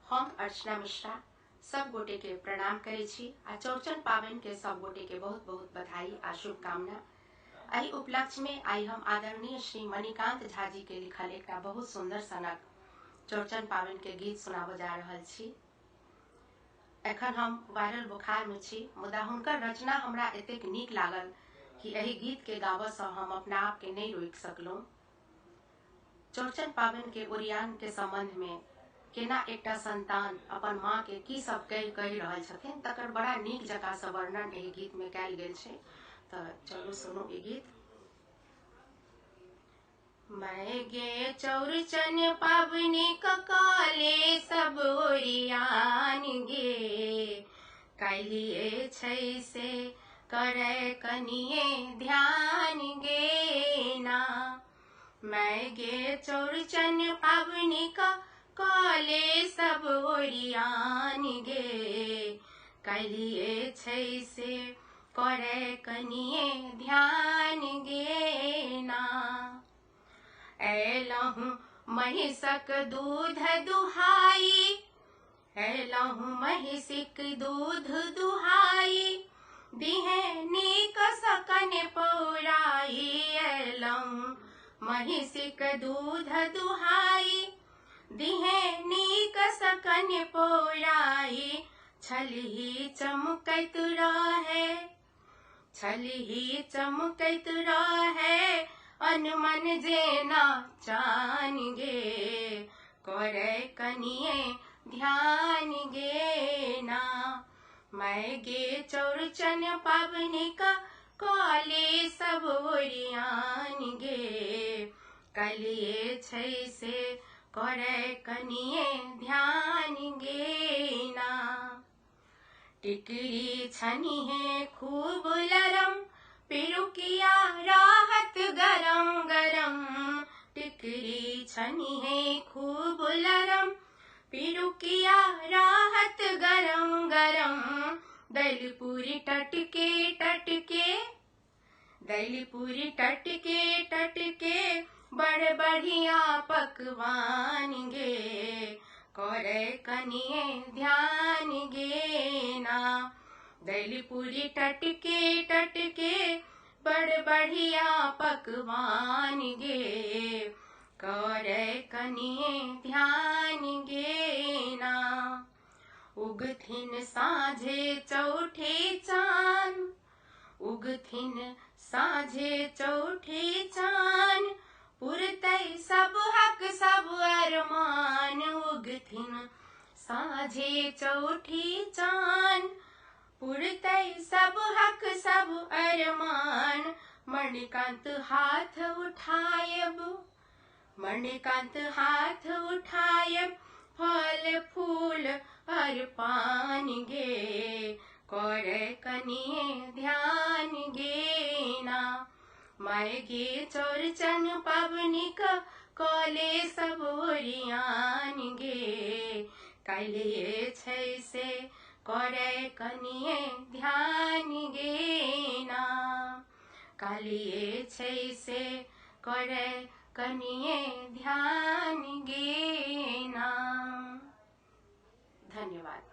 हम अर्चना मिश्रा सब गोटे के प्रणाम करे छी आ चौरचन पावन के सब गोटे के बहुत बहुत बधाई आ शुभकामना। एहि उपलक्ष्य में आई हम आदरणीय श्री मणिकांत झा जी के लिखल एक बहुत सुंदर सनक चौरचन पावन के गीत सुनाब जा रहल छी। एखन हम वायरल बुखार में छी, मुदा हुनकर रचना हमरा एतेक नीक लागल कि एहि गीत के गाबऽ सँ हम अपना आप के नहीं रोक सकलहुँ। चौरचन पावन के ओरियान के संबंध में केना एकटा संतान अपन माँ के की सब कहि रहल छथिन तकर बड़ा नीक जकाँ से वर्णन एहि गीत में कयल गेल छै। तो चलू सुनू ई गीत। मैं गे चौरचन पावनी ककाले सब ओरियान गे, काल्हिए छै से करे कनिए ध्यान गे ना। मैं गे चौरचन पावनी ककाले सब ओरियान गे, काल्हिए छै से करे कनिए ध्यान गे ना। ऐलहुँ महिषक दूध दुहाई, ऐलहुँ महिषिक दूध दुहाई, दिहे नीक सकन पौराई। ऐलहुँ महिषिक दूध दुहाई, दिहे नीक सकन पौराई। छलही चमकैत रहे, छलही चमकैत रहे, अनमन जेना चान गे, करे कनिए ध्यान गे ना। मैं गे चौरचन पावनी काले सब ओरियान गे, काल्हिए छै से करे कनिए ध्यान गे ना। टिकरी छनिहे खूब लरम, पिरुकिया राहत गरम गरम। टिकरी छनिहे खूब लरम, पिरुकिया राहत गरम गरम। दलपूरी टटके टटके, दलपूरी टटके टटके, बड़ बढ़िया पकवान गे, करे कनिए ध्यान गे ना। दलपूरी टटके टटके, बड़ बढ़िया पकवान गे, करे कनिए ध्यान गे ना। उगथिन साँझे चौठे चान, उगथिन साँझे चौठे चान, पुरतै सब हक सब अरमान। उगथिन साँझे चौठी चान, पुरतै सब हक सब अरमान। मणिकांत हाथ उठायब, मणिकांत हाथ उठायब, फल फूल अर्पण गे, करे कनिए ध्यान गे ना। मैं गे चौरचन पावनी काले सब ओरियान गे, काल्हिए छै से करे कनिए ध्यान गे ना। काल्हिए छै से करे कनिए ध्यान गे ना। धन्यवाद।